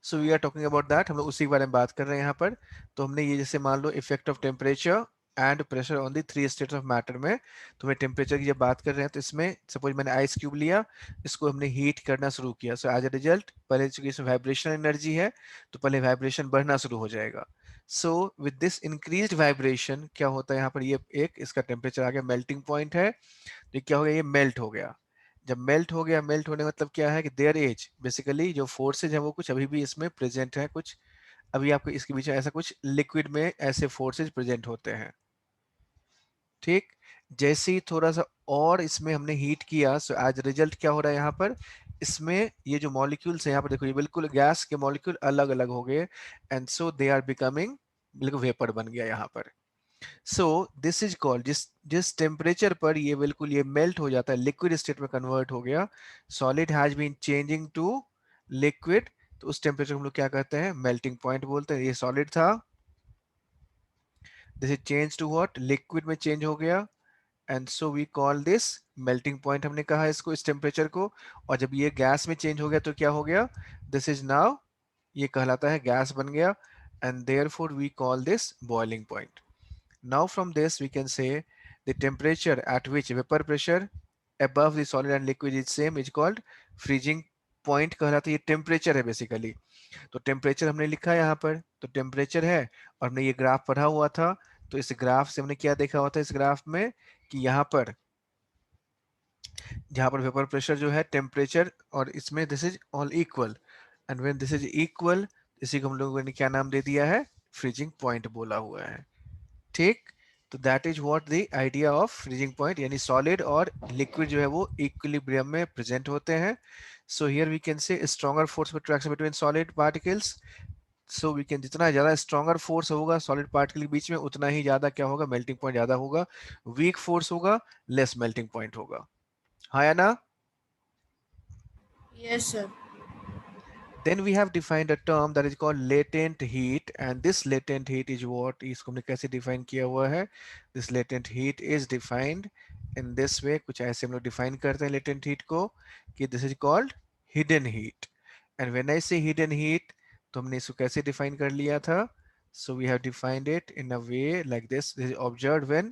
So we are talking about that, हम लोग उसी के बारे में बात कर रहे हैं यहाँ पर। तो हमने ये जैसे मान लो effect of temperature and pressure on the three states of matter में, तो मैं टेम्परेचर की जब बात कर रहे हैं तो इसमें सपोज मैंने आइस क्यूब लिया, इसको हमने हीट करना शुरू किया, सो एज अ रिजल्ट पहले चूंकि इसमें वाइब्रेशनल एनर्जी है तो पहले वाइब्रेशन बढ़ना शुरू हो जाएगा। So with this increased vibration क्या होता है यहाँ पर, ये एक इसका टेम्परेचर आ गया, मेल्टिंग पॉइंट है, तो क्या हो गया, ये मेल्ट हो गया। जब मेल्ट हो गया, मेल्ट होने का मतलब क्या है कि देयर एज बेसिकली जो फोर्सेज है वो कुछ अभी भी इसमें प्रेजेंट है, कुछ अभी आपको इसके बीच में ऐसा कुछ लिक्विड में ऐसे फोर्सेज प्रेजेंट होते हैं। ठीक, जैसे ही थोड़ा सा और इसमें हमने हीट किया, सो एज रिजल्ट क्या हो रहा है यहाँ पर, इसमें ये जो मॉलिक्यूल्स है यहाँ पर देखो, ये बिल्कुल गैस के मॉलिक्यूल अलग अलग हो गए, and so they are becoming, बिल्कुल वेपर बन गया यहाँ पर। सो दिस इज कॉल्ड, जिस जिस टेम्परेचर पर ये बिल्कुल ये मेल्ट हो जाता है, लिक्विड स्टेट में कन्वर्ट हो गया, solid has been changing to liquid, तो उस टेम्परेचर को हम लोग क्या कहते हैं, मेल्टिंग पॉइंट बोलते हैं। ये सॉलिड था, this is change to what, liquid में चेंज हो गया, and so we call this melting point, हमने कहा इसको, इस टेम्परेचर को। और जब ये गैस में चेंज हो गया तो क्या हो गया, दिस इज नाउ, ये कहलाता है गैस बन गया, and therefore we call this boiling point. Now from this we can say the temperature at which vapor pressure above the solid and liquid is same is called freezing point कहलाता है। ये temperature है basically, तो temperature हमने लिखा है यहाँ पर, तो टेम्परेचर है, और हमने ये ग्राफ पढ़ा हुआ था, तो इस ग्राफ से हमने क्या देखा हुआ था इस ग्राफ में, कि यहाँ पर जहाँ पर वेपर प्रेशर जो है टेम्परेचर, और इसमें this is all equal, and when this is equal, इसी को हम लोगों ने क्या नाम दे दिया है, फ्रीजिंग पॉइंट बोला हुआ है। ठीक, तो that is what the idea of freezing point, यानी सॉलिड और लिक्विड जो है वो इक्विलिब्रियम में प्रेजेंट होते हैं। So here we can say stronger force of attraction between solid particles, so we can, जितना ज्यादा स्ट्रॉन्गर फोर्स होगा सॉलिड पार्टिकल के बीच में, उतना ही ज्यादा क्या होगा, मेल्टिंग पॉइंट ज्यादा होगा। वीक फोर्स होगा, लेस मेल्टिंग पॉइंट होगा। हाँ या ना? Yes, sir. Then we have defined a term that is called latent heat, and this latent heat is what, इसको हमने कैसे define किया हुआ है, this latent heat is defined in this way, कुछ ऐसे हम लोग define करते हैं latent heat को, कि this is called hidden heat, and when I say hidden heat, तो हमने इसको कैसे define कर लिया था, so we have defined it in a way like this is observed when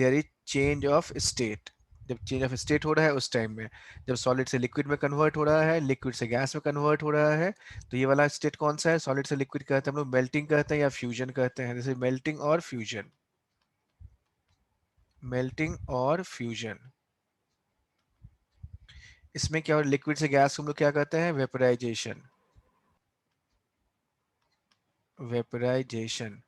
there is change of state, जब चेंज ऑफ स्टेट हो रहा है उस टाइम में, जब सॉलिड से लिक्विड में कन्वर्ट हो रहा है, लिक्विड से गैस में कन्वर्ट हो रहा है, तो ये वाला स्टेट कौन सा है, सॉलिड से लिक्विड कहते हैं हम लोग, मेल्टिंग कहते हैं या फ्यूजन कहते हैं, जैसे मेल्टिंग और फ्यूजन, मेल्टिंग और फ्यूजन। इसमें क्या हो, लिक्विड से गैस को हम लोग क्या कहते हैं, vaporisation, vaporisation.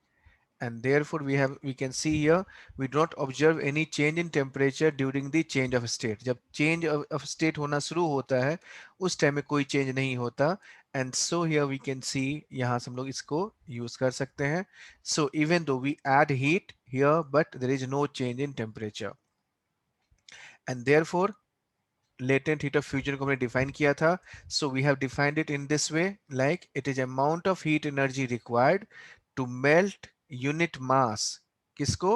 And therefore we can see here we do not observe any change in temperature during the change of state, जब change of state होना शुरू होता है उस टाइम में कोई change नहीं होता, and so here we can see, यहाँ से हम लोग इसको use कर सकते हैं, so even though we add heat here but there is no change in temperature, and therefore latent heat of fusion को हमने define किया था, so we have defined it in this way, like it is amount of heat energy required to melt unit mass, किसको,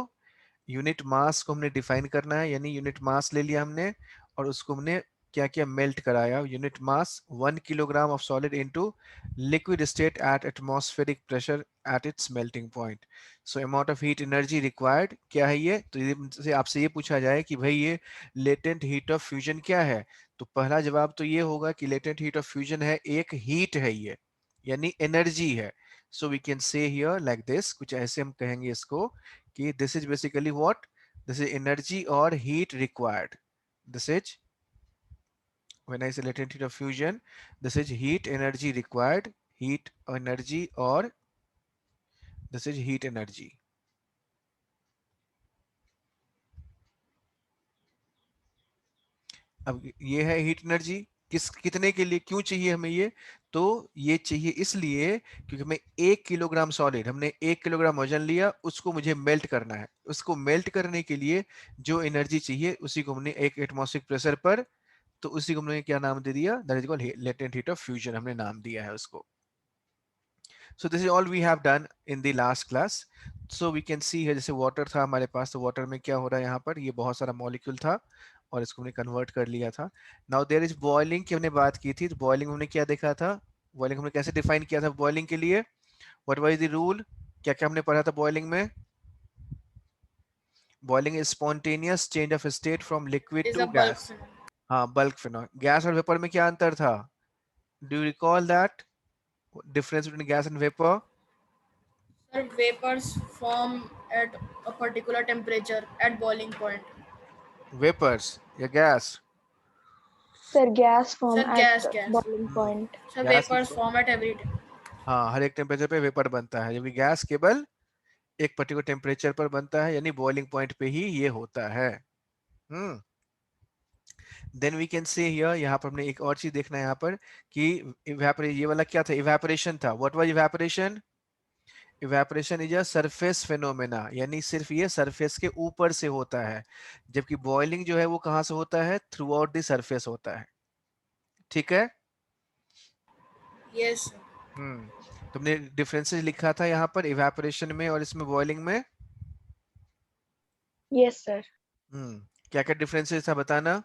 unit mass को हमने define करना है, यानी यूनिट मास ले लिया हमने और उसको हमने क्या किया, मेल्ट कराया, unit mass 1 kilogram of solid into liquid state eight atmospheric pressure at its melting point. So amount of heat energy required क्या है ये, तो ये से आपसे ये पूछा जाए कि भाई ये लेटेंट हीट ऑफ फ्यूजन क्या है, तो पहला जवाब तो ये होगा कि लेटेंट हीट ऑफ फ्यूजन है, एक हीट है ये, यानी एनर्जी है। So we can say here like this, कुछ ऐसे हम कहेंगे इसको कि this is basically what, this is energy or heat required, this is, when I say latent heat of fusion, this is heat energy required, heat energy, or this is heat energy। अब ये है heat energy, किस कितने के लिए, क्यों चाहिए हमें ये, तो ये चाहिए इसलिए क्योंकि हमें 1 किलोग्राम सॉलिड, हमने 1 किलोग्राम वजन लिया, उसको मुझे मेल्ट करना है, उसको मेल्ट करने के लिए जो एनर्जी चाहिए उसी को हमने एक एटमॉस्फेरिक प्रेशर पर, तो उसी को हमने क्या नाम दे दिया, that is called latent heat of fusion, हमने नाम दिया है उसको। So this is all we have done in the last class. So we can see है, जैसे वाटर था हमारे पास, तो वाटर में क्या हो रहा है यहाँ पर, ये बहुत सारा मॉलिक्यूल था और इसको हमने कन्वर्ट कर लिया था। नाउ देयर इज बॉइलिंग की हमने बात की थी, तो बॉइलिंग हमने क्या देखा था, बॉइलिंग हमने कैसे डिफाइन किया था बॉइलिंग के लिए? What was the rule? क्या क्या हमने पढ़ा था बॉइलिंग में? Boiling is spontaneous change of state from liquid is to a bulk gas. phenomenon. हाँ, बल्क फिनोमेना. गैस और वेपर में क्या अंतर था? Do you recall that difference between gas and vapour? Sir, vapors form at a particular temperature at boiling point. Vapours या gas? Sir, gas form Sir, at gas. boiling point. Sir, gas vapors form at every time. हाँ, हर एक temperature पे vapour बनता है, जबकि gas केवल एक particular temperature पर बनता है, यानी बॉइलिंग पॉइंट पे ही ये होता है. Hmm. Then we can say here, यहाँ पर हमने एक और चीज देखना है यहाँ पर कि ये वाला क्या था? इवेपोरेशन था. What was evaporation? Evaporation is a surface phenomena, यानी सिर्फ ये सरफेस के ऊपर से होता है, जबकि बॉइलिंग जो है वो कहाँ से होता है? थ्रू आउट द सरफेस होता है. ठीक है. Yes, sir. तुमने डिफरेंसेस लिखा था यहाँ पर इवेपोरेशन में और इसमें बॉइलिंग में. Yes, sir. क्या क्या डिफरेंसेस था बताना.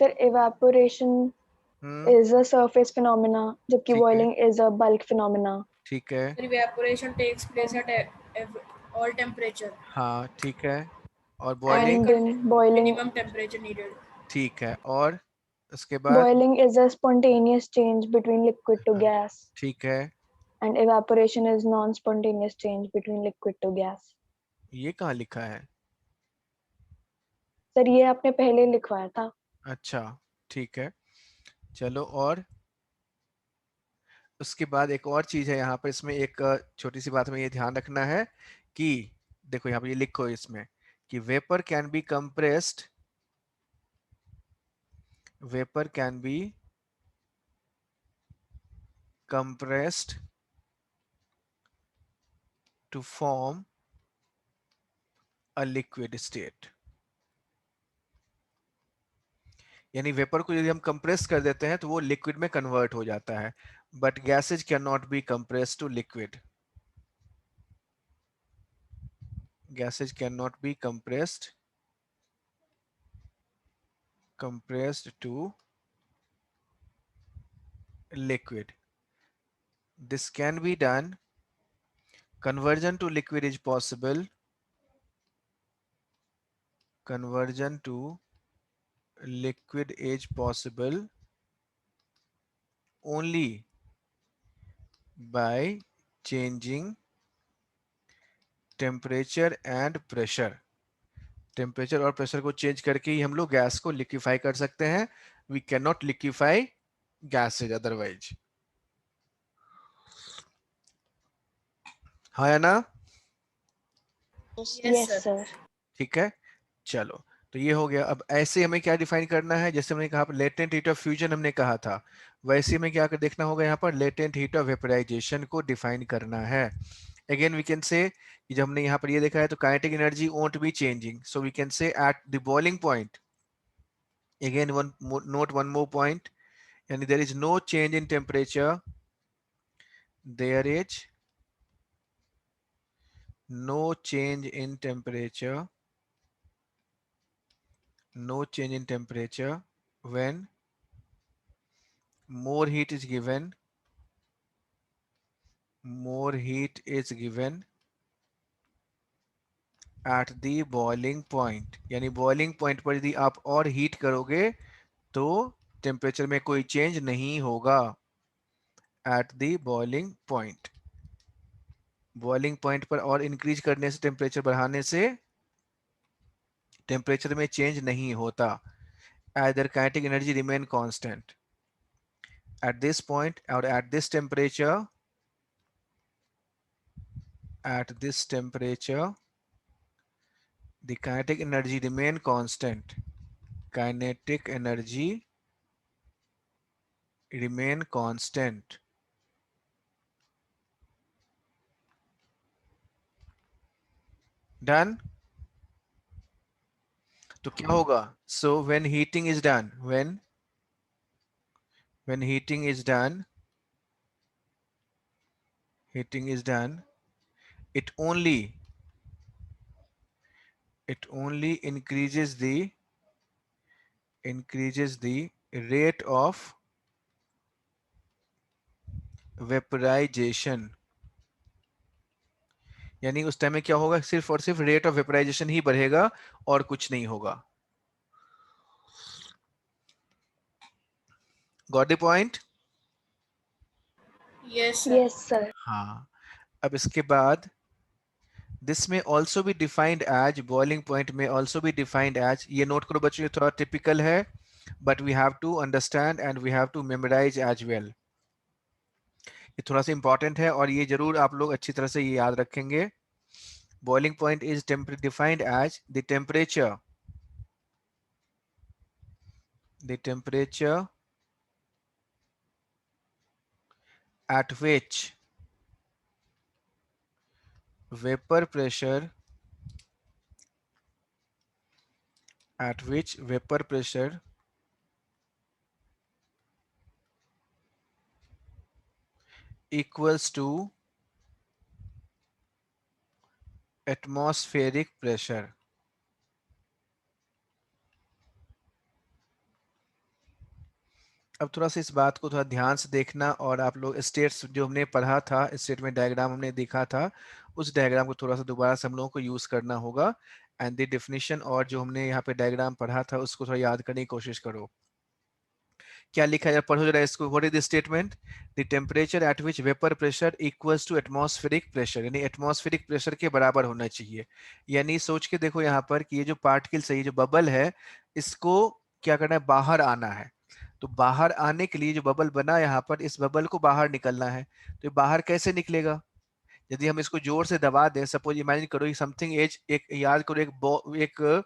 Sir, evaporation hmm. is a surface phenomena, जबकि ठीक है. boiling is a bulk phenomena. ठीक है. Sir, evaporation takes place at all temperature. हाँ, ठीक है. और At boiling? And in boiling, minimum temperature needed. ठीक है. और उसके बाद? boiling is a spontaneous change between liquid to हाँ, gas, ठीक है. and evaporation is non-spontaneous change between liquid to gas. ये कहाँ लिखा है? सर, ये आपने पहले लिखवाया था. अच्छा, ठीक है. चलो. और उसके बाद एक और चीज है यहाँ पर, इसमें एक छोटी सी बात में ये ध्यान रखना है कि देखो यहाँ पे ये लिखो इसमें कि vapour can be compressed to form a liquid state. यानी वेपर को यदि हम कंप्रेस कर देते हैं तो वो लिक्विड में कन्वर्ट हो जाता है, but gases can not be compressed to liquid. Gases can not be compressed to liquid. This can be done. Conversion to liquid is possible. Conversion to liquid is possible only by changing temperature and pressure. Temperature और pressure को change करके ही हम लोग gas को liquefy कर सकते हैं. We can not liquefy gases otherwise. हाँ या ना? Yes, Yes, sir. sir. ठीक है. चलो, तो ये हो गया. अब ऐसे हमें क्या डिफाइन करना है? जैसे हमने कहा लेटेंट हीट ऑफ फ्यूजन हमने कहा था, वैसे हमें क्या कर देखना होगा यहाँ पर? लेटेंट हीट ऑफ वेपराइजेशन को डिफाइन करना है. अगेन वी कैन से कि जब हमने यहाँ पर ये देखा है तो kinetic energy won't be changing, so we can say at the boiling point. Again one more point, and there is no change in temperature. There is no change in temperature. No change in temperature when more heat is given. More heat is given at the boiling point. यानी boiling point पर यदि आप और heat करोगे तो temperature में कोई change नहीं होगा. At the boiling point. Boiling point पर और इंक्रीज करने से, टेम्परेचर बढ़ाने से टेम्परेचर में चेंज नहीं होता. Either kinetic energy remain constant. At this point or at this temperature, the kinetic energy remain constant. Kinetic energy remain constant. Done? तो क्या होगा? So when heating is done, when heating is done, it only increases the rate of vaporisation, यानी उस time में क्या होगा, सिर्फ और सिर्फ रेट ऑफ वेपराइजेशन ही बढ़ेगा और कुछ नहीं होगा। Got the point? Yes, sir. Yes, sir. हाँ, अब इसके बाद दिस में ऑल्सो भी डिफाइंड एज, बॉइलिंग पॉइंट में ऑल्सो भी डिफाइंड एज, ये नोट करो बच्चों, ये थोड़ा टिपिकल है but we have to understand and we have to memorise as well. ये थोड़ा सा इंपॉर्टेंट है और ये जरूर आप लोग अच्छी तरह से ये याद रखेंगे। Boiling point is defined as the temperature at which vapor pressure equals to atmospheric pressure। अब थोड़ा सा इस बात को थोड़ा ध्यान से देखना, और आप लोग स्टेट्स जो हमने पढ़ा था, स्टेट में डायग्राम हमने देखा था, उस डायग्राम को थोड़ा सा दोबारा से हम लोगों को यूज करना होगा एंड द डेफिनेशन और जो हमने यहाँ पे डायग्राम पढ़ा था उसको थोड़ा याद करने की कोशिश करो। क्या लिखा है, पढ़ो जरा इसको। What is the statement? The temperature at which vapour pressure equals to atmospheric pressure, यानी एटमॉस्फेरिक प्रेशर के बराबर होना चाहिए। यानी सोच के देखो यहाँ पर कि ये जो पार्टिकल्स है, ये जो बबल है, इसको क्या करना है, बाहर आना है। तो बाहर आने के लिए जो बबल बना यहाँ पर, इस बबल को बाहर निकलना है। तो ये बाहर कैसे निकलेगा? यदि हम इसको जोर से दबा दें, सपोज इमेजिन करो समथिंग एज, एक याद करो, एक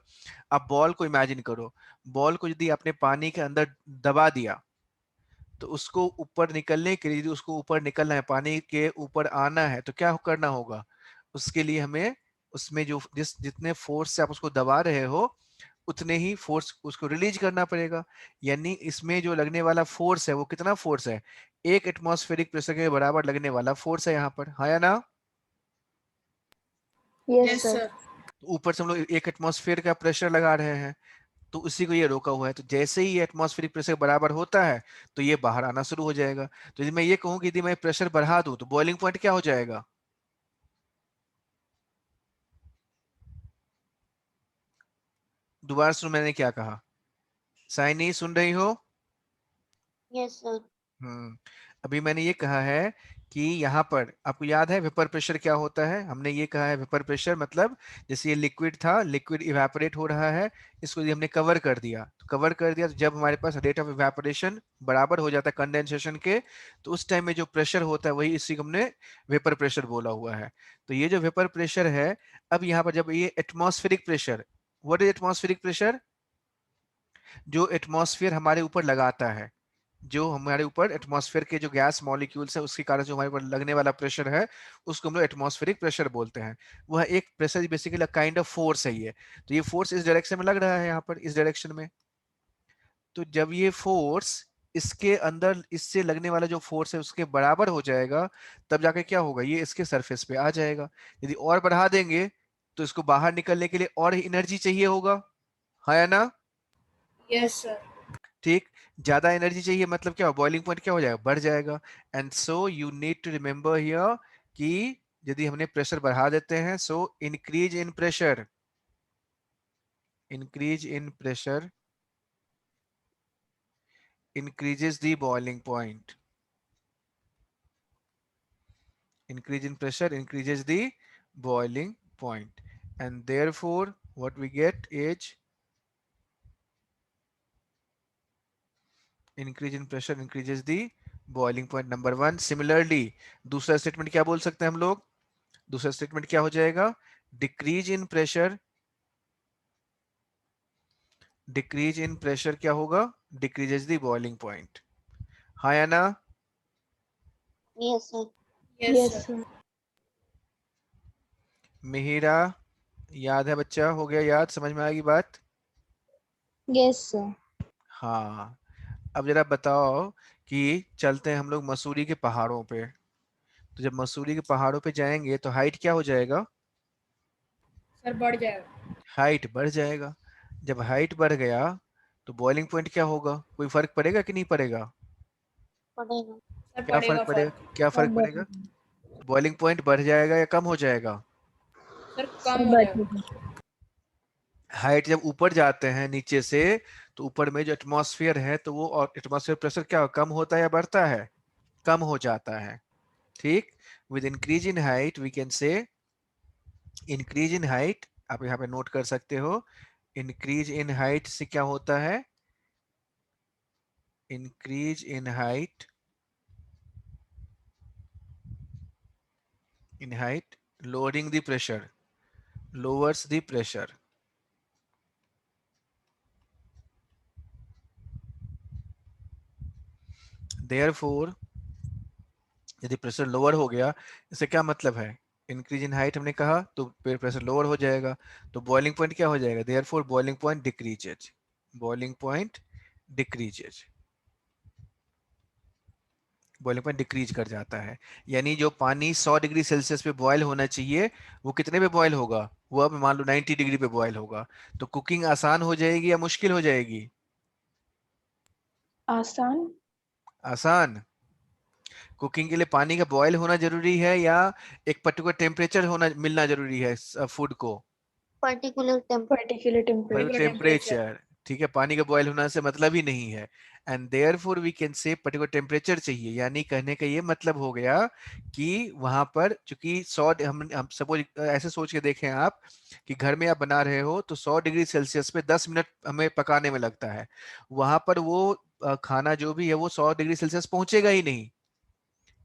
आप बॉल को इमेजिन करो, बॉल को यदि आपने पानी के अंदर दबा दिया तो उसको ऊपर निकलने के लिए, उसको ऊपर निकलना है, पानी के ऊपर आना है, तो क्या करना होगा? उसके लिए हमें उसमें जो जितने फोर्स से आप उसको दबा रहे हो उतने ही फोर्स उसको रिलीज करना पड़ेगा। यानी इसमें जो लगने वाला फोर्स है वो कितना फोर्स है? एक एटमॉस्फेरिक प्रेशर के बराबर लगने वाला फोर्स है यहाँ पर, हाँ या ना? Yes, Yes, sir. sir. तो ऊपर से हम लोग एक एटमॉस्फेयर का प्रेशर लगा रहे हैं, तो उसी को ये रोका हुआ है। तो जैसे ही ये एटमॉस्फेरिक प्रेशर बराबर होता है तो ये बाहर आना शुरू हो जाएगा। तो यदि मैं ये कहूं कि यदि मैं प्रेशर बढ़ा दूं तो बॉइलिंग पॉइंट क्या हो जाएगा? दोबारा सुनो मैंने क्या कहा, साइनी सुन रही हो? Yes, sir. अभी मैंने ये कहा है कि यहाँ पर आपको याद है वेपर प्रेशर क्या होता है? हमने ये कहा है वेपर प्रेशर मतलब जैसे ये लिक्विड था, लिक्विड इवेपोरेट हो रहा है, इसको यदि हमने कवर कर दिया, तो कवर कर दिया तो जब हमारे पास रेट ऑफ इवेपोरेशन बराबर हो जाता है कंडेंसेशन के, तो उस टाइम में जो प्रेशर होता है वही इसी को हमने वेपर प्रेशर बोला हुआ है। तो ये जो वेपर प्रेशर है, अब यहाँ पर जब ये atmospheric pressure, what is atmospheric pressure? जो एटमॉस्फेयर हमारे ऊपर लगाता है, जो हमारे ऊपर एटमॉस्फेयर के जो गैस मॉलिक्यूल्स है उसके कारण जो हमारे ऊपर लगने वाला प्रेशर है उसको हम लोग एटमॉस्फेरिक प्रेशर बोलते हैं। वह एक pressure basically kind of force है ये। तो ये फोर्स इस डायरेक्शन में लग रहा है, यहाँ पर इस डायरेक्शन में। तो जब ये फोर्स इसके अंदर इससे लगने वाला जो फोर्स है उसके बराबर हो जाएगा, तब जाके क्या होगा, ये इसके सरफेस पे आ जाएगा। यदि और बढ़ा देंगे तो इसको बाहर निकलने के लिए और एनर्जी चाहिए होगा, हाँ या ना? Yes, sir. ठीक, ज्यादा एनर्जी चाहिए मतलब क्या, बॉइलिंग पॉइंट क्या हो जाएगा, बढ़ जाएगा। And so you need to remember here कि यदि हमने प्रेशर बढ़ा देते हैं, so increase in pressure, increase in pressure increases the boiling point, increase in pressure increases the boiling point, and therefore what we get is increase in pressure increases the boiling point, number one. Similarly दूसरा statement क्या बोल सकते हैं हम लोग? दूसरा statement क्या हो जाएगा? Decrease in pressure, decrease in pressure क्या होगा, डिक्रीजेस द बॉइलिंग पॉइंट, हाँ या ना? Yes, sir. Yes, Yes, sir. sir. Mihira, याद है बच्चा, हो गया याद, समझ में आएगी बात? Yes, sir. हाँ, अब जरा बताओ कि चलते हैं हम लोग मसूरी के पहाड़ों पे, तो जब मसूरी के पहाड़ों पे जाएंगे तो हाइट क्या हो जाएगा? Sir, बढ़ जाएगा। हाइट बढ़ जाएगा। जब हाइट बढ़ गया तो बॉइलिंग पॉइंट क्या होगा, कोई फर्क पड़ेगा कि नहीं पड़ेगा? पढ़ेगा। सर क्या पड़ेगा फर्क पड़ेगा? फर्क। क्या फर्क सब पड़ेगा? बढ़ेगा। बॉइलिंग पॉइंट बढ़ जाएगा या कम हो जाएगा? सर कम सब हो जाएगा। बढ़ेगा। हाइट जब ऊपर जाते हैं नीचे से, तो ऊपर में जो एटमॉस्फेयर है, तो वो एटमॉस्फेयर प्रेशर क्या कम होता है या बढ़ता है? कम हो जाता है। ठीक। With increase in height we can say, increase in height आप यहाँ पे नोट कर सकते हो, इंक्रीज इन हाइट से क्या होता है? Increase in height, in height, lowering the pressure, lowers the pressure. Therefore, यदि प्रेशर लोअर हो गया, इससे क्या मतलब है? इंक्रीज इन हाइट हमने कहा तो प्रेशर लोअर हो जाएगा, तो बॉइलिंग पॉइंट क्या हो जाएगा? Therefore boiling point decreases, boiling point decreases, boiling point decrease कर जाता है। यानी जो पानी 100 डिग्री सेल्सियस पे बॉयल होना चाहिए, वो कितने पे बॉयल होगा? वो अब मान लो 90 डिग्री पे बॉयल होगा। तो कुकिंग आसान हो जाएगी या मुश्किल हो जाएगी? आसान। आसान। कुकिंग के लिए पानी का बॉयल होना जरूरी है या एक पर्टिकुलर टेम्परेचर होना मिलना जरूरी है फूड को? particular temp particular temperature. Particular temperature. Temperature. ठीक है, पानी का बॉयल होना से मतलब ही नहीं है। And therefore we can say particular temperature चाहिए, यानी कहने का ये मतलब हो गया कि वहां पर चूंकि 100, हम सपोज ऐसे सोच के देखें आप कि घर में आप बना रहे हो तो 100 डिग्री सेल्सियस पे 10 मिनट हमें पकाने में लगता है। वहां पर वो खाना जो भी है वो 100 डिग्री सेल्सियस पहुंचेगा ही नहीं।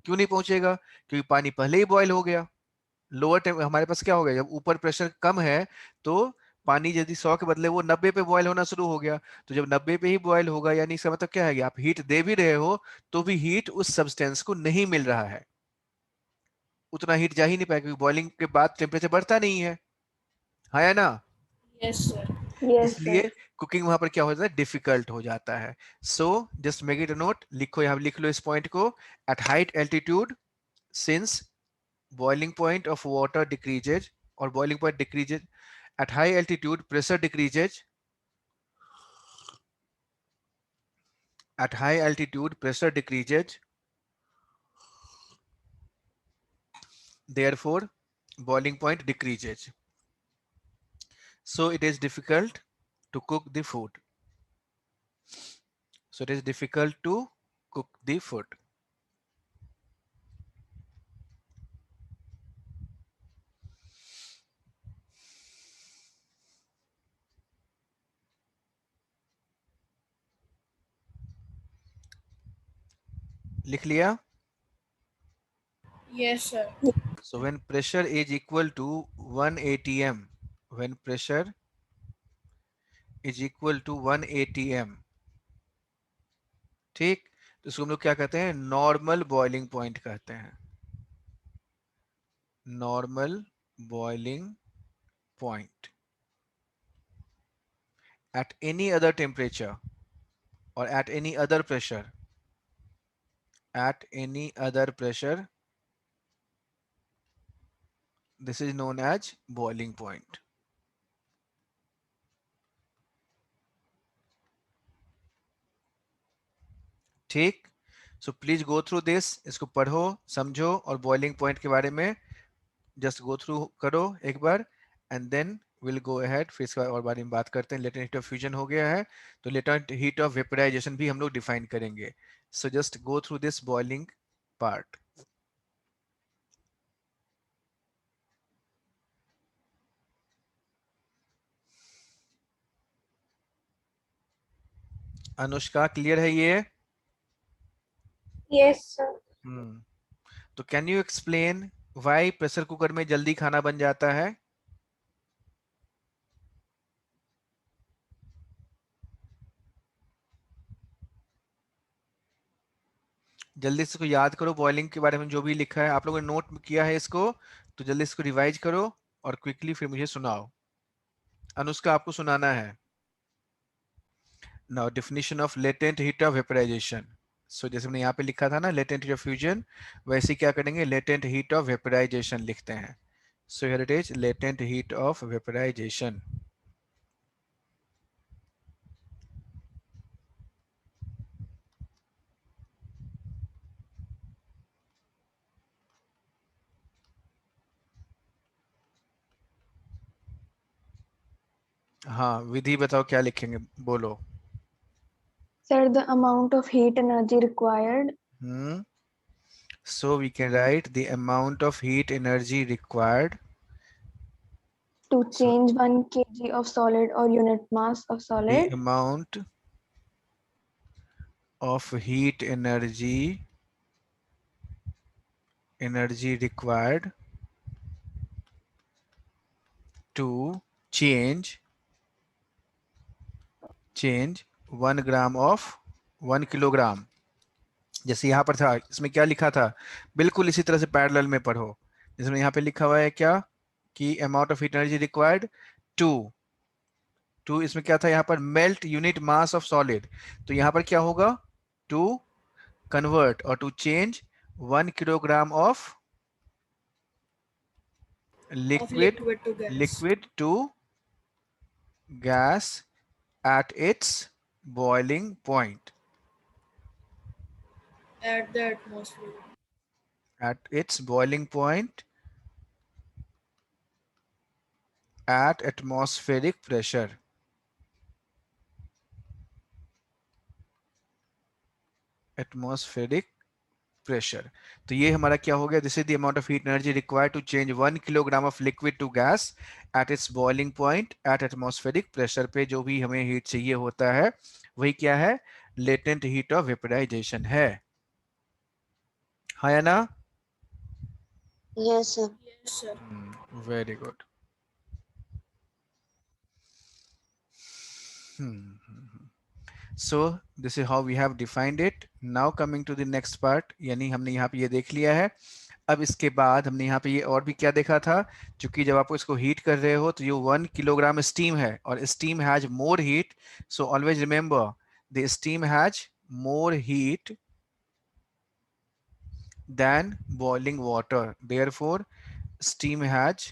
क्यों नहीं पहुंचेगा? क्योंकि पानी पहले ही बॉयल हो गया। लोअर टेम हमारे पास क्या हो गया, जब ऊपर प्रेशर कम है तो पानी यदि 100 के बदले वो 90 पे बॉयल होना शुरू हो गया। तो जब 90 पे ही बॉयल होगा, यानी इसका मतलब क्या है कि आप हीट दे भी रहे हो तो भी हीट उस सब्सटेंस को नहीं मिल रहा है, उतना हीट जा ही नहीं पाएगा, क्योंकि बॉइलिंग के बाद टेम्परेचर बढ़ता नहीं है या ना? Yes sir. यस इसलिए सर। कुकिंग वहां पर क्या हो जाता है, डिफिकल्ट हो जाता है। So just make it a note, लिखो यहाँ, लिख लो इस पॉइंट को। At height altitude, since boiling point of water decreases, or boiling point decreases at high altitude, pressure decreases at high altitude, pressure decreases, therefore boiling point decreases, so it is difficult to cook the food, so it is difficult to cook the food. लिख लिया? Yes sir. So when pressure is equal to 1 atm, when pressure is equal to 1 atm, ठीक, तो इसको हम लोग क्या कहते हैं? नॉर्मल बॉइलिंग पॉइंट कहते हैं, normal boiling point. At any other temperature or at any other pressure, at any other pressure, this is known as boiling point. ठीक। So please go through this, इसको पढ़ो, समझो और बॉइलिंग पॉइंट के बारे में जस्ट गो थ्रू करो एक बार, and then will go ahead, फिर इसके और बारे में बात करते हैं। लेटेंट हीट ऑफ फ्यूजन हो गया है, तो लेटेंट हीट ऑफ वेपराइजेशन भी हम लोग डिफाइन करेंगे। So just go through this boiling part. Anushka, clear है ये? yes sir हम्म। तो can you explain why pressure cooker में जल्दी खाना बन जाता है? जल्दी से इसको याद करो, बॉइलिंग के बारे में जो भी लिखा है आप लोगों ने नोट किया है इसको, तो जल्दी इसको रिवाइज करो और क्विकली फिर मुझे सुनाओ। अनुष्का, आपको सुनाना है। Now definition of latent heat of vaporisation. So जैसे मैंने यहाँ पे लिखा था ना लेटेंट हीट ऑफ फ्यूजन, वैसे ही क्या करेंगे, लेटेंट हीट ऑफ वेपराइजेशन लिखते हैं। So here it is, latent heat of vaporisation. हाँ, विधि बताओ क्या लिखेंगे, बोलो। Sir, the amount of heat energy required So we can write the amount of heat energy required. to So change 1 kg of solid or unit mass of the solid amount of heat energy required to change 1 gram of 1 kilogram. जैसे यहाँ पर था, इसमें क्या लिखा था, बिल्कुल इसी तरह से पैरेलल में पढ़ो। जिसमें यहाँ पे लिखा हुआ है क्या, कि amount of heat energy required to to इसमें क्या था, यहाँ पर melt unit mass of solid. तो यहाँ पर क्या होगा, टू कन्वर्ट और to change 1 kilogram of of liquid liquid to gas liquid to gas at its boiling point. at the atmosphere. At its boiling point at atmospheric pressure. Atmospheric pressure. तो ये हमारा क्या हो गया, this is the amount of heat energy required to change 1 kilogram of liquid to gas at its boiling point at atmospheric pressure पे। जो भी हमें हीट चाहिए होता है वही क्या है, लेटेंट हीट ऑफ वेपराइजेशन है। हाँ या ना? Yes, sir. Yes, sir. Very good. So this is how we have defined it. Now coming to the next part, यानी हमने यहाँ पे ये देख लिया है। अब इसके बाद हमने यहाँ पे ये और भी क्या देखा था, क्योंकि जब आप इसको हीट कर रहे हो तो ये 1 किलोग्राम स्टीम है और steam has more heat. So always remember the steam has more heat than boiling water. Therefore, steam has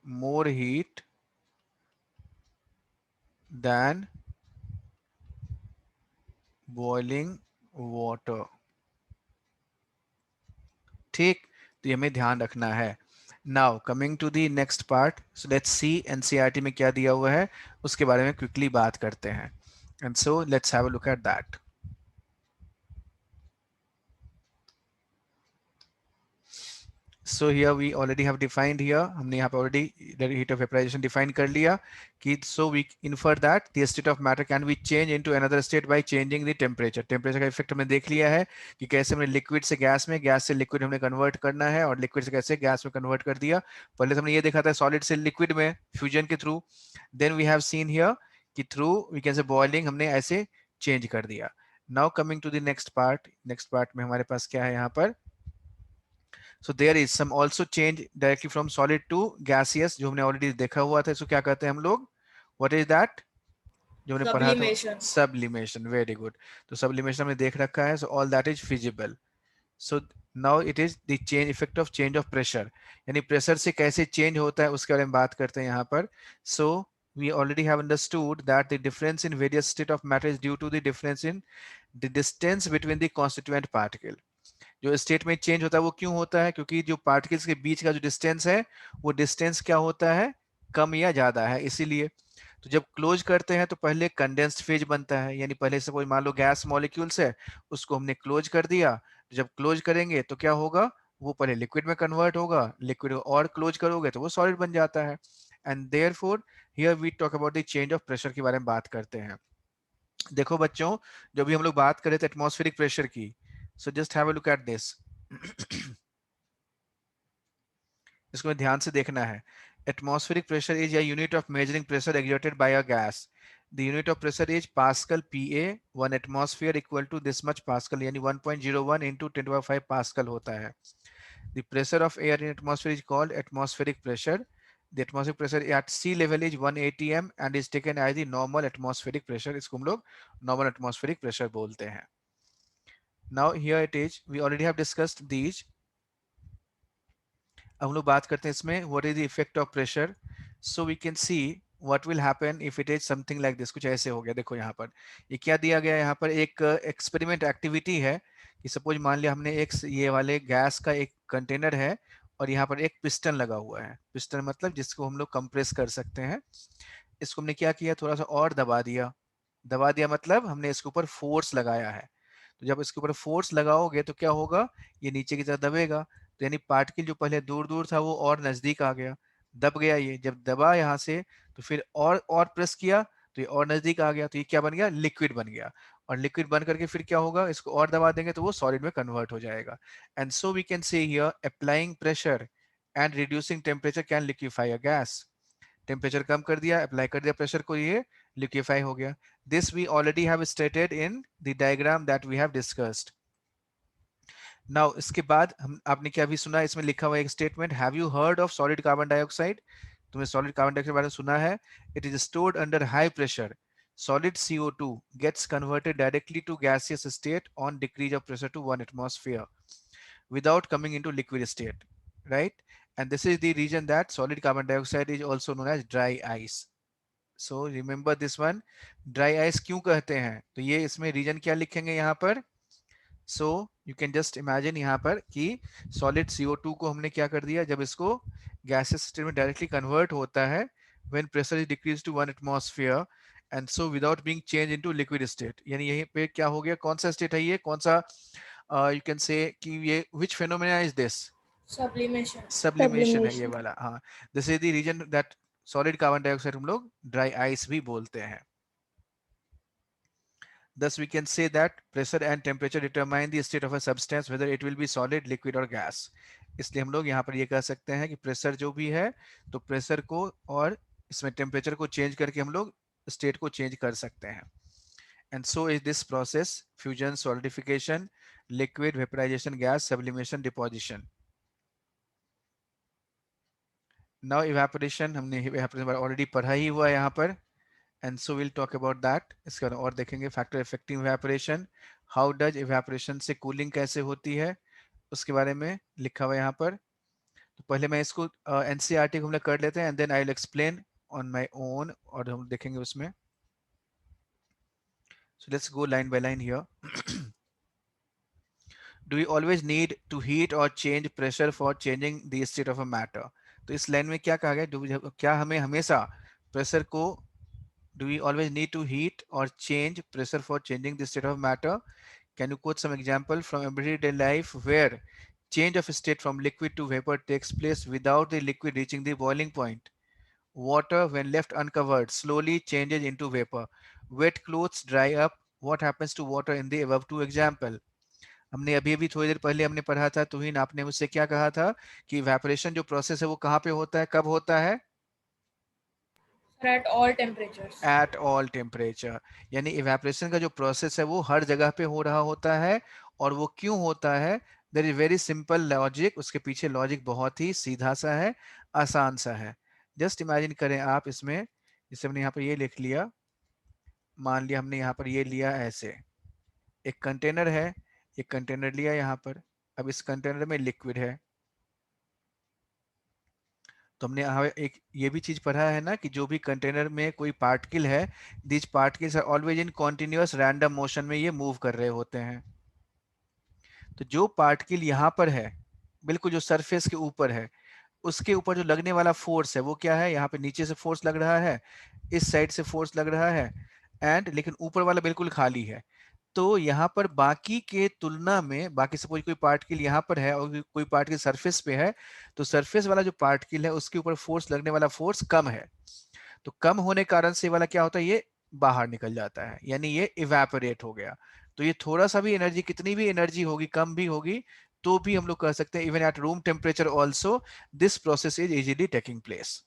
more heat than boiling water. ठीक, तो ये हमें ध्यान रखना है। Now coming to the next part, so let's see NCERT में क्या दिया हुआ है उसके बारे में quickly बात करते हैं। And so let's have a look at that. So here we already have defined here, हमने यहाँ पे already the heat of vaporization define कर लिया कि so we infer that the state of matter can be changed into another state by changing the temperature. Temperature का effect हमने देख लिया है कि कैसे हमने liquid से gas में, gas से liquid हमने convert करना है और liquid से कैसे gas में convert कर दिया। पहले हमने ये देखा था solid से liquid में fusion के through, then we have seen here कि through we can say boiling हमने ऐसे change कर दिया। Now coming to the next part में हमारे पास क्या है यहाँ पर, so there is some also change directly from solid to gaseous जो हमने already देखा हुआ था। इसको क्या कहते हैं हम लोग, what is that, जो हमने पढ़ा था, Sublimation. sublimation। very good, तो sublimation हमने देख रखा है। so all that is feasible. so now it is the change effect of change of pressure, यानी pressure से कैसे change होता है उसके बारे में बात करते हैं यहाँ पर। so we already have understood that the difference in various state of matter is due to the difference in the distance between the constituent particle। जो स्टेट में चेंज होता है वो क्यों होता है, क्योंकि जो पार्टिकल्स के बीच का जो डिस्टेंस है वो डिस्टेंस क्या होता है, कम या ज्यादा है। इसीलिए तो जब क्लोज करते हैं तो पहले कंडेंस्ड फेज बनता है, यानी पहले से कोई मान लो गैस मॉलिक्यूल्स है उसको हमने क्लोज कर दिया, तो जब क्लोज करेंगे तो क्या होगा, वो पहले लिक्विड में कन्वर्ट होगा, लिक्विड और क्लोज करोगे तो वो सॉलिड बन जाता है। And therefore here we talk about the change of pressure के बारे में बात करते हैं। देखो बच्चों, जब भी हम लोग बात करें थे एटमॉस्फेरिक प्रेशर की, so just have a look at this. इसको ध्यान से देखना है। Atmospheric pressure is a unit of measuring pressure exerted by a gas. The unit of pressure is pascal PA, 1 atmosphere equal to this much pascal, यानी 1.01 into 10⁵ pascal होता है। The pressure of air in atmosphere is called atmospheric pressure. The atmospheric pressure at sea level is 1 atm and is taken as the normal atmospheric pressure। इसको हम लोग normal atmospheric pressure बोलते हैं। Now here it is, we already have discussed these। अब हम लोग बात करते हैं इसमें what is the effect of pressure। so we can see what will happen if it is something like this। कुछ ऐसे हो गया, देखो यहाँ पर ये क्या दिया गया है, यहाँ पर एक एक्सपेरिमेंट एक्टिविटी है कि सपोज मान लिया हमने एक ये वाले गैस का एक कंटेनर है और यहाँ पर एक पिस्टन लगा हुआ है। पिस्टन मतलब जिसको हम लोग कंप्रेस कर सकते हैं। इसको हमने क्या किया, थोड़ा सा और दबा दिया। दबा दिया मतलब हमने इसके ऊपर फोर्स लगाया है। तो जब इसके ऊपर फोर्स लगाओगे तो क्या होगा, ये नीचे की तरफ दबेगा। तो यानी पार्टिकल जो पहले दूर दूर था वो और नजदीक आ गया, दब गया। ये जब दबा यहाँ से तो फिर और प्रेस किया तो ये और नजदीक आ गया। तो ये क्या बन गया, लिक्विड बन गया। और लिक्विड बन करके फिर क्या होगा, इसको और दबा देंगे तो वो सॉलिड में कन्वर्ट हो जाएगा। And so we can say here applying pressure and reducing temperature can liquefy a gas. Temperature कम कर दिया, अप्लाई कर दिया प्रेशर को, ये लिक्विफाई हो गया। This we already have stated in the diagram that we have discussed. Now इसके बाद हम आपने क्या भी सुना, इसमें लिखा हुआ एक statement, have you heard of solid carbon dioxide? तुमने सॉलिड कार्बन डाइऑक्साइड के बारे में सुना है? It is stored under high pressure. Solid CO2 gets converted directly to gaseous state on decrease of pressure to 1 atmosphere without coming into liquid state, right? And this is the reason that solid carbon dioxide is also known as dry ice. So remember this one, dry ice क्यों कहते हैं? तो ये इसमें reason क्या लिखेंगे यहाँ पर? So you can just imagine यहाँ पर कि सॉलिड CO2 को हमने क्या कर दिया, जब इसको गैसेस स्टेट में डायरेक्टली कन्वर्ट होता है when pressure is decrease to 1 atmosphere and so without being change into liquid state. यानी यहीं पे क्या हो गया, कौन सा स्टेट है ये, कौन सा, यू कैन से कि ये which phenomena is this? Sublimation. Sublimation है ये Sublimation. वाला। हाँ, this is the reason that solid carbon dioxide हम लोग ड्राई आइस भी बोलते हैं। Thus, we can say that pressure and temperature determine the state of a substance, whether it will be solid, liquid or gas. इसलिए हम लोग यहाँ पर ये कह सकते हैं कि प्रेशर जो भी है, तो प्रेशर को और इसमें टेम्परेचर को चेंज करके हम लोग स्टेट को चेंज कर सकते हैं। And so is this process: fusion, solidification, liquid, vaporization, gas, sublimation, deposition. Now evaporation, हमने evaporation already पढ़ा ही हुआ है यहाँ पर। And so we'll talk about that. इसके बाद और देखेंगे factor affecting evaporation, how does evaporation से cooling कैसे होती है, उसके बारे में लिखा हुआ है यहाँ पर। तो पहले मैं इसको NCERT को हम लोग कर लेते हैं and then I will explain on my own, और हम देखेंगे उसमें। So let's go line by line here. Do we always need to heat or change pressure for changing the state of a matter? तो इस line में क्या कहा गया, क्या हमें हमेशा प्रेशर को, do we always need to heat or change pressure for changing the state of matter? Can you quote some example from everyday life where change of state from liquid to vapor takes place without the liquid reaching the boiling point? Water, when left uncovered, slowly changes into vapor. Wet clothes dry up. What happens to water in the above two example? हमने अभी अभी थोड़ी देर पहले हमने पढ़ा था, तुहिन आपने मुझसे क्या कहा था कि इवेपोरेशन जो प्रोसेस है वो कहाँ पे होता है, कब होता है? At all temperatures. At all temperature. यानी इवेपोरेशन का जो प्रोसेस है वो हर जगह पे हो रहा होता है। और वो क्यों होता है? There is very simple logic, उसके पीछे लॉजिक बहुत ही सीधा सा है, आसान सा है। जस्ट इमेजिन करें आप इसमें, जैसे हमने यहाँ पर ये लिख लिया, मान लिया हमने यहाँ पर ये लिया ऐसे, एक कंटेनर है, एक कंटेनर लिया यहाँ पर, अब इस कंटेनर में लिक्विड है। तो हमने यहाँ एक ये भी चीज पढ़ा है ना कि जो भी कंटेनर में कोई पार्टिकल है, these particles are always in continuous random motion में ये मूव कर रहे होते हैं। तो जो पार्टिकल यहाँ पर है, बिल्कुल जो सरफेस के ऊपर है, उसके ऊपर जो लगने वाला फोर्स है वो क्या है, यहाँ पे नीचे से फोर्स लग रहा है, इस साइड से फोर्स लग रहा है, एंड लेकिन ऊपर वाला बिल्कुल खाली है। तो यहाँ पर बाकी के तुलना में, बाकी सपोज कोई पार्टिकल यहाँ पर है और कोई पार्टिकल सरफेस पे है, तो सरफेस वाला जो पार्टिकल है उसके ऊपर फोर्स लगने वाला फोर्स कम है। तो कम होने कारण से वाला क्या होता है, ये बाहर निकल जाता है, यानी ये इवेपोरेट हो गया। तो ये थोड़ा सा भी एनर्जी, कितनी भी एनर्जी होगी, कम भी होगी, तो भी हम लोग कह सकते हैं even at room temperature also this process is easily taking place,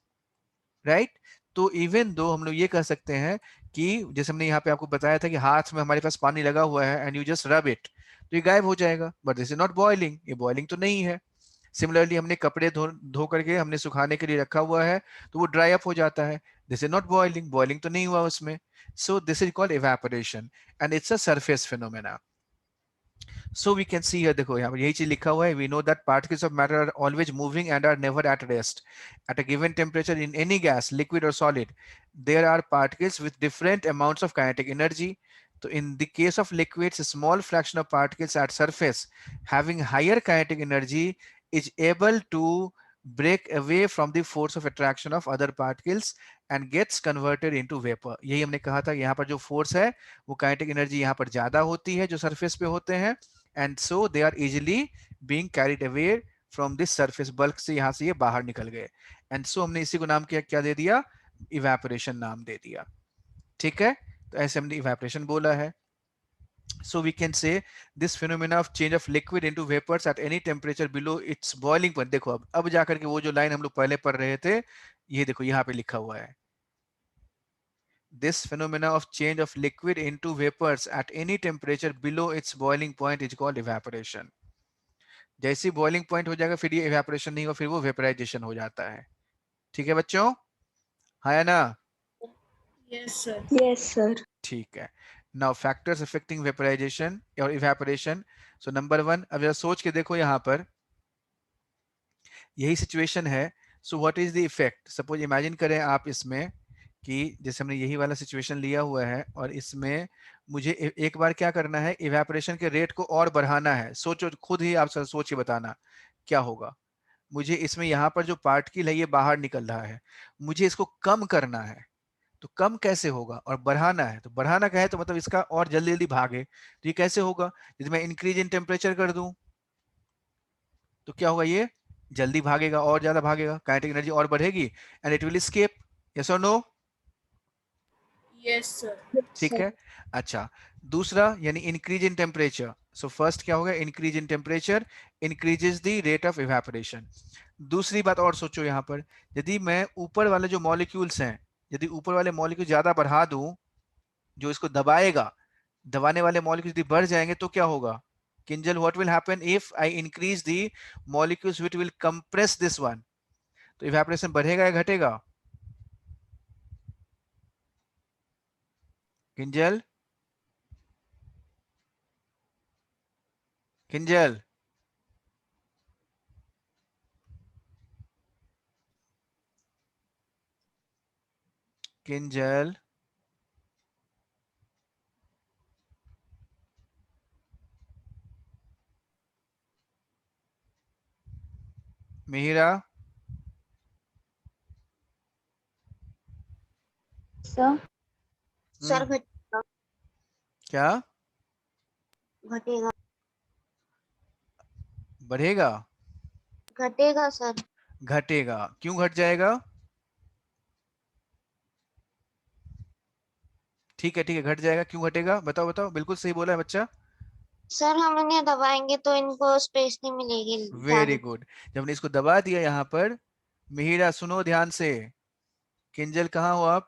right. तो इवन दो हम लोग ये कह सकते हैं कि जैसे हमने यहाँ पे आपको बताया था कि हाथ में हमारे पास पानी लगा हुआ है and you just rub it, तो ये गायब हो जाएगा, but this is not boiling, ये बॉइलिंग तो नहीं है। सिमिलरली हमने कपड़े धो करके हमने सुखाने के लिए रखा हुआ है, तो वो ड्राई अप हो जाता है, this is not boiling, boiling तो नहीं हुआ उसमें। सो this is called evaporation and it's a surface phenomena. So we can see here, देखो यहाँ पर यही चीज लिखा हुआ है, we know that particles of matter are always moving and are never at rest. At a given temperature in any gas, liquid or solid, there are particles with different amounts of kinetic energy. So in the case of liquids, a small fraction of particles at surface having higher kinetic energy is able to break away from the force of attraction of other particles and gets converted into vapor. यही हमने कहा था, यहाँ पर जो force है वो kinetic energy यहाँ पर ज्यादा होती है जो सरफेस पे होते हैं, and so they are easily being carried away from this surface. Bulk से यहाँ से ये बाहर निकल गए, and so हमने इसी को नाम क्या दे दिया, इवेपोरेशन नाम दे दिया। ठीक है, तो ऐसे हमने इवेपोरेशन बोला है। So we can say this phenomena of change of liquid into vapors at any temperature below its boiling point। देखो अब जाकर के वो जो लाइन हम लोग पहले पढ़ रहे थे, ये देखो यहाँ पे लिखा हुआ है, this phenomena of change of liquid into vapors at any temperature below its boiling point is called evaporation। जैसे बॉइलिंग पॉइंट हो जाएगा फिर ये evaporation नहीं होगा, फिर वो वेपराइजेशन हो जाता है। ठीक है बच्चों, हाँ या ना? Yes, sir. Yes, sir. ठीक है। Now factors affecting vaporization or evaporation. So number 1, अब जरा सोच के देखो, यहाँ पर यही सिचुएशन है। So what is the effect? Suppose imagine करें आप इसमें कि जैसे हमने यही वाला सिचुएशन लिया हुआ है और इसमें मुझे एक बार क्या करना है, इवेपोरेशन के रेट को और बढ़ाना है। सोचो, खुद ही आप सोच के बताना क्या होगा। मुझे इसमें यहाँ पर जो पार्टिकल है ये बाहर निकल रहा है, मुझे इसको कम करना है। तो कम कैसे होगा, और बढ़ाना है, तो बढ़ाना क्या है, तो मतलब इसका और जल्दी जल्दी भागे। तो ये कैसे होगा, यदि मैं इंक्रीज इन टेम्परेचर कर दूं तो क्या होगा, ये जल्दी भागेगा और ज्यादा भागेगा, काइनेटिक एनर्जी और बढ़ेगी, and it will escape. Yes और नो? Yes, sir. ठीक है। अच्छा, दूसरा यानी increase in temperature. So first क्या होगा, increase in temperature increases the rate of evaporation. दूसरी बात और सोचो, यहाँ पर यदि मैं ऊपर वाले जो मॉलिक्यूल्स हैं, यदि ऊपर वाले मॉलिक्यूल ज्यादा बढ़ा दूं, जो इसको दबाएगा, दबाने वाले मॉलिक्यूल यदि बढ़ जाएंगे तो क्या होगा, Kinjal what will happen if I increase the molecules which will compress this one? तो इवेपोरेशन बढ़ेगा या घटेगा? किंजल, किंजल, किंजल, मिहिरा, सर सर क्या घटेगा बढ़ेगा? घटेगा सर। घटेगा। क्यों घट जाएगा? ठीक है, ठीक है, घट जाएगा। क्यों घटेगा, बताओ बताओ, बिल्कुल सही बोला है बच्चा। सर हम इन्हें दबाएंगे तो इनको स्पेस नहीं मिलेगी वेरी जाने। गुड। जब हमने इसको दबा दिया यहाँ पर, मिहिरा सुनो ध्यान से, किंजल कहाँ हो आप?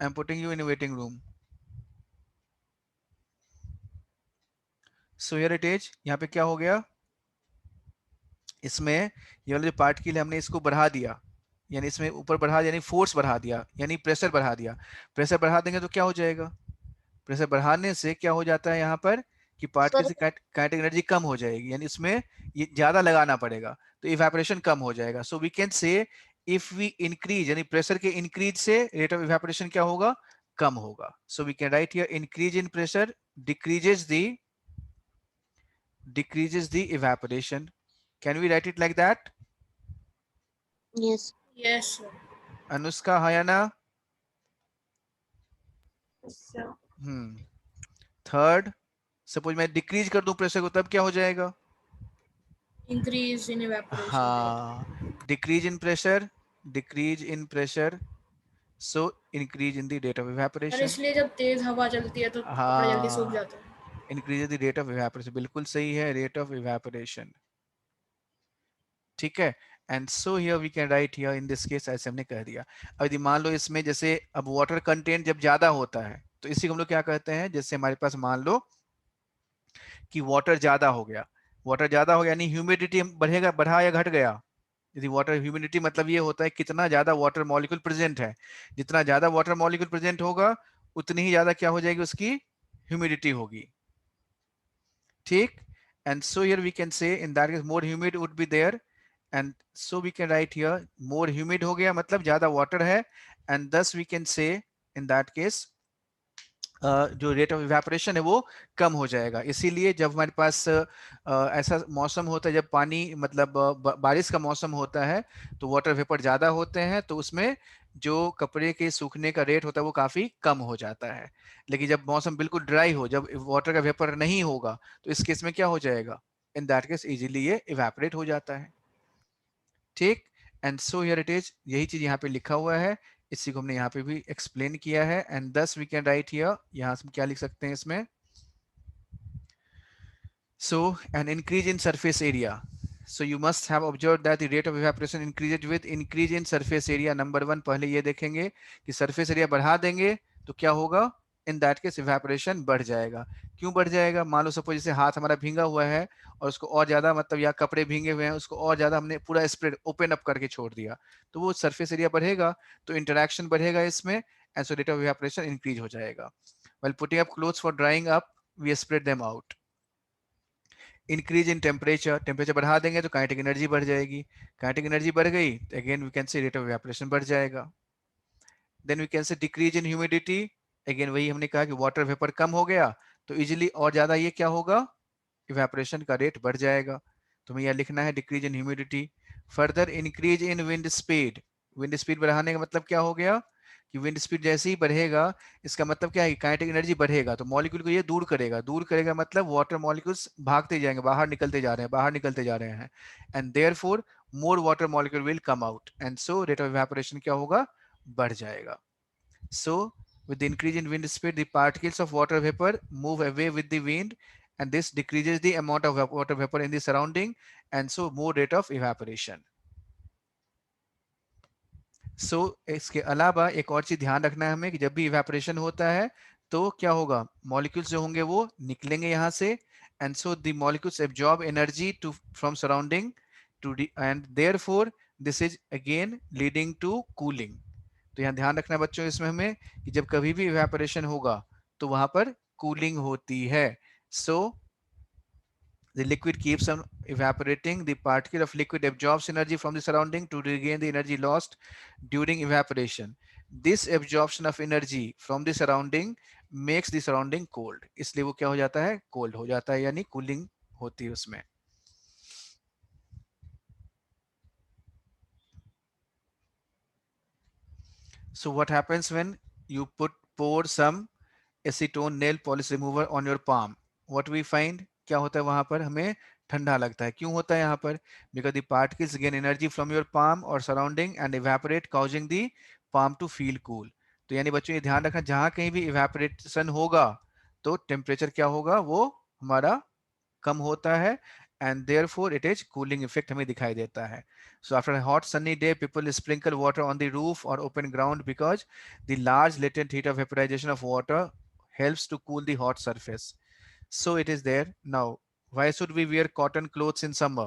I am putting you in waiting room. So here it is, यहाँ पे क्या हो गया, इसमें ये वाला जो पार्टिकल है हमने इसको बढ़ा दिया, यानी इसमें ऊपर बढ़ा यानी फोर्स बढ़ा दिया, यानी प्रेशर बढ़ा दिया। प्रेशर बढ़ा देंगे तो क्या हो जाएगा, प्रेशर बढ़ाने से क्या हो जाता है यहाँ पर कि पार्टिकल सर से काइनेटिक एनर्जी कम हो जाएगी, यानी इसमें ये ज्यादा लगाना पड़ेगा, तो इवेपोरेशन कम हो जाएगा। So we can say if we increase, यानी प्रेशर के इंक्रीज से रेट ऑफ इवेपोरेशन क्या होगा, कम होगा। So we can write here increase in pressure decreases the evaporation. Can we write it like that? Yes Yes, sir. Anushka, हाँ या ना? Sir. थर्ड, सपोज मैं डिक्रीज कर दूं प्रेशर को, तब क्या हो जाएगा? Increase in evaporation. हाँ, decrease in pressure, decrease in pressure, so increase in the rate of sir evaporation. इसलिए जब तेज हवा चलती है तो कपड़ा जल्दी सूख हाँ, जाता है। Increase the rate of evaporation, बिल्कुल सही है, रेट ऑफ इवेपोरेशन। ठीक है, and so here we can write here in this case, ऐसे हमने कह दिया। अब यदि मान लो इसमें जैसे अब वाटर कंटेंट जब ज्यादा होता है तो इसी को हम लोग क्या कहते हैं, जैसे हमारे पास मान लो कि वाटर ज्यादा हो गया, वाटर ज्यादा हो गया यानी ह्यूमिडिटी बढ़ेगा, बढ़ा या घट गया? यदि वाटर ह्यूमिडिटी मतलब ये होता है कितना ज्यादा वाटर मॉलिक्यूल प्रेजेंट है, जितना ज्यादा वाटर मॉलिक्यूल प्रेजेंट होगा उतनी ही ज्यादा क्या हो जाएगी, उसकी ह्यूमिडिटी होगी। ठीक, and so here we can say in that case more humid would be there, and so we can write here more humid हो गया मतलब ज्यादा वाटर है, एंड thus we can say in that case जो rate of evaporation है वो कम हो जाएगा। इसीलिए जब हमारे पास ऐसा मौसम होता है, जब पानी मतलब बारिश का मौसम होता है, तो वाटर वेपर ज़्यादा होते हैं, तो उसमें जो कपड़े के सूखने का रेट होता है वो काफ़ी कम हो जाता है। लेकिन जब मौसम बिल्कुल ड्राई हो, जब वाटर का वेपर नहीं होगा, तो इस केस में क्या हो जाएगा, इन दैट केस इजीली ये इवेपोरेट हो जाता है। ठीक, and so here it is, यही चीज यहाँ पे लिखा हुआ है, इसी को हमने यहाँ पे भी एक्सप्लेन किया है। एंड दस वी कैन राइट हियर, यहाँ से हम क्या लिख सकते हैं इसमें, so an increase in surface area, so you must have observed that the rate of evaporation increases with increase in surface area। Number one पहले ये देखेंगे कि सरफेस एरिया बढ़ा देंगे तो क्या होगा, इन दैट केस इवेपोरेशन बढ़ जाएगा। क्यों बढ़ जाएगा, मान लो सपोज जैसे हाथ हमारा भींगा हुआ है और उसको और ज्यादा मतलब, या कपड़े भींगे हुए हैं उसको और ज्यादा हमने पूरा स्प्रेड ओपन अप करके छोड़ दिया, तो वो सरफेस एरिया बढ़ेगा, तो इंटरेक्शन बढ़ेगा इसमें, and so rate of evaporation increase हो जाएगा। while putting up clothes for drying up we spread them out। Increase in temperature, temperature बढ़ा देंगे तो काइनेटिक एनर्जी बढ़ जाएगी, काइनेटिक एनर्जी बढ़ गई तो again we can say rate of evaporation बढ़ जाएगा। Then we can say decrease in humidity, again वही हमने कहा कि वाटर वेपर कम हो गया तो इजिली और ज्यादा ये क्या होगा, इवेपोरेशन का रेट बढ़ जाएगा। तो हमें यह लिखना है decrease in humidity. Further increase in wind speed, wind speed बढ़ाने का मतलब क्या हो गया कि विंड स्पीड जैसे ही बढ़ेगा, इसका मतलब क्या है, काइनेटिक एनर्जी बढ़ेगा तो मॉलिक्यूल को ये दूर करेगा, दूर करेगा मतलब वाटर मॉलिक्यूल्स भागते जाएंगे, बाहर निकलते जा रहे हैं, बाहर निकलते जा रहे हैं, and therefore more water molecule will come out, and so rate of evaporation क्या होगा, बढ़ जाएगा। So with the increase in wind speed, the particles of water vapor move away with the wind, and this decreases the amount of water vapor in the surrounding, and so more rate of evaporation। So इसके अलावा एक और चीज ध्यान रखना है हमें कि जब भी इवेपोरेशन होता है तो क्या होगा, मॉलिक्यूल्स जो होंगे वो निकलेंगे यहाँ से, and so the molecules absorb energy to from surrounding to and therefore this is again leading to cooling। तो यहाँ ध्यान रखना बच्चों इसमें हमें कि जब कभी भी इवेपोरेशन होगा तो वहां पर कूलिंग होती है। सो the liquid keeps on evaporating, the particle of liquid absorbs energy from the surrounding to regain the energy lost during evaporation। this absorption of energy from the surrounding makes the surrounding cold, इसलिए वो क्या हो जाता है, cold हो जाता है, यानी cooling होती है उसमें। So what happens when you pour some acetone nail polish remover on your palm, what we find, क्या होता है वहां पर, हमें ठंडा लगता है। क्यों होता है यहाँ पर, because the particles gain energy from your palm or surrounding and evaporate causing the palm to feel cool। तो यानी बच्चों ये ध्यान रखना, जहां कहीं भी इवेपोरेशन होगा तो टेम्परेचर क्या होगा, वो हमारा कम होता है, and therefore it is cooling effect हमें दिखाई देता है। So after a hot sunny day people sprinkle water on the roof or open ground because the large latent heat of vaporization of water helps to cool the hot surface। So it is there। now why should we wear cotton clothes in summer,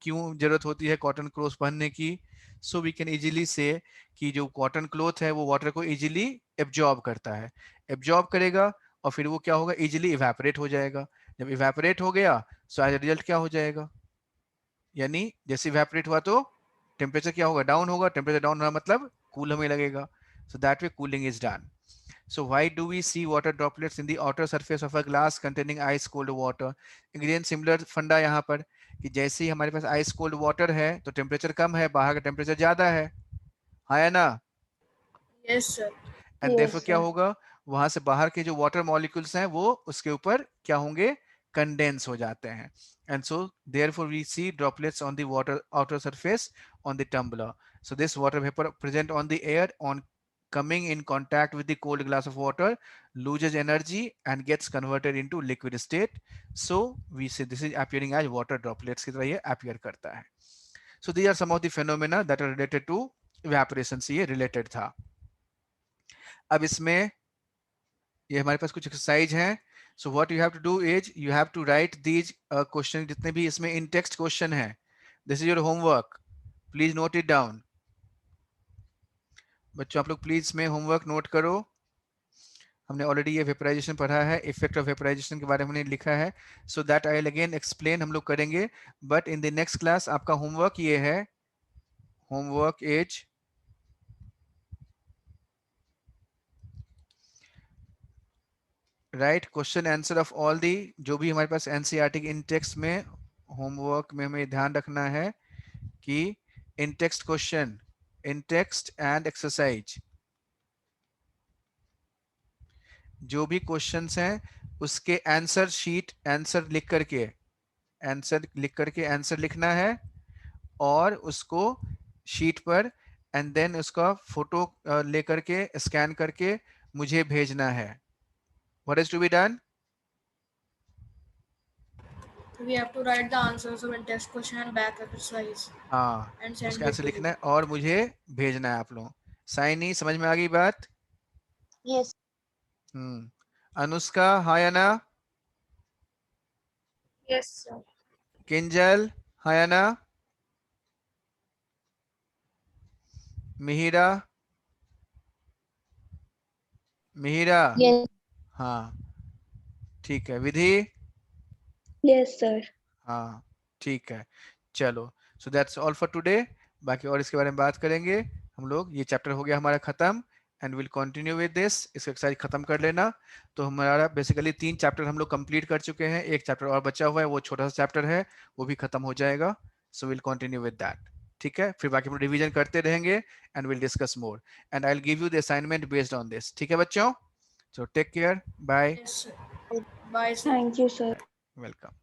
क्यों जरूरत होती है cotton cloth पहनने की, सो we can easily से कि जो cotton cloth है वो वाटर को इजीली एब्जॉर्ब करता है, एब्जॉर्ब करेगा और फिर वो क्या होगा, इजीली इवेपोरेट हो जाएगा। जब इवेपोरेट हो गया सो एज रिजल्ट क्या हो जाएगा, यानी जैसे इवेपोरेट हुआ तो टेम्परेचर क्या होगा, डाउन होगा, टेम्परेचर डाउन होना मतलब कूल हमें लगेगा, so that way cooling is done. So why do we see water droplets in the outer surface of a glass containing ice cold water? Again similar फंडा यहाँ पर कि जैसे ही हमारे पास ice cold water है तो टेम्परेचर कम है, बाहर का टेम्परेचर ज्यादा है, हाँ या ना, Yes, sir. And Yes, therefore क्या sir. होगा, वहां से बाहर के जो वाटर मॉलिक्यूल्स हैं वो उसके ऊपर क्या होंगे, कंडेंस हो जाते हैं, and so therefore we see droplets on the water outer surface on the tumbler. So this water vapour present on the air on coming in contact with the cold glass of water loses energy and gets converted into liquid state। so we say this is appearing as water droplets की तरह ये appear करता है। so these are some of the phenomena that are related to evaporation से ये related था। अब इसमें ये हमारे पास कुछ एक्सरसाइज हैं। So what you have to do is you have to write these question, जितने भी इसमें इन टेक्स्ट क्वेश्चन है, this is your homework, please note it down. बच्चों आप लोग प्लीज इसमें होमवर्क नोट करो। हमने ऑलरेडी ये वेपराइजेशन पढ़ा है, इफेक्ट ऑफ वेपराइजेशन के बारे में हमने लिखा है, so that I will again explain, हम लोग करेंगे, but in the next class आपका होमवर्क ये है, homework is right question answer of all the, जो भी हमारे पास एनसीईआरटी के इन टेक्स्ट में होमवर्क में हमें ध्यान रखना है कि in text question, in text and exercise, जो भी क्वेश्चंस हैं उसके आंसर शीट, आंसर लिख करके आंसर लिखना है और उसको शीट पर एंड देन उसका फोटो लेकर के स्कैन करके मुझे भेजना है. What is to be done? We have to write the answers of in-text question and back exercise हाँ, and send उसका it आंसर to लिखना you. है और मुझे भेजना है आप लोग. साइनी, समझ में आ गई बात? Yes. अनुष्का, हाय अना. Yes, sir. किंजल, हाय अना. मिहिरा, मिहिरा. Yes. हाँ ठीक है. विधि, Yes, sir. हाँ ठीक है. चलो, so that's all for today. बाकी और इसके बारे में बात करेंगे हम लोग. ये चैप्टर हो गया हमारा खत्म and will continue with this. इसको एक्सरसाइज खत्म कर लेना. तो हमारा बेसिकली 3 चैप्टर हम लोग कंप्लीट कर चुके हैं. एक चैप्टर और बचा हुआ है, वो छोटा सा चैप्टर है, वो भी खत्म हो जाएगा. So will continue with that. ठीक है, फिर बाकी हम रिवीजन करते रहेंगे and will discuss more and I will give you the assignment based on this. ठीक है बच्चों, so take care, bye, Yes, sir. Bye, sir. Thank you, sir. Welcome.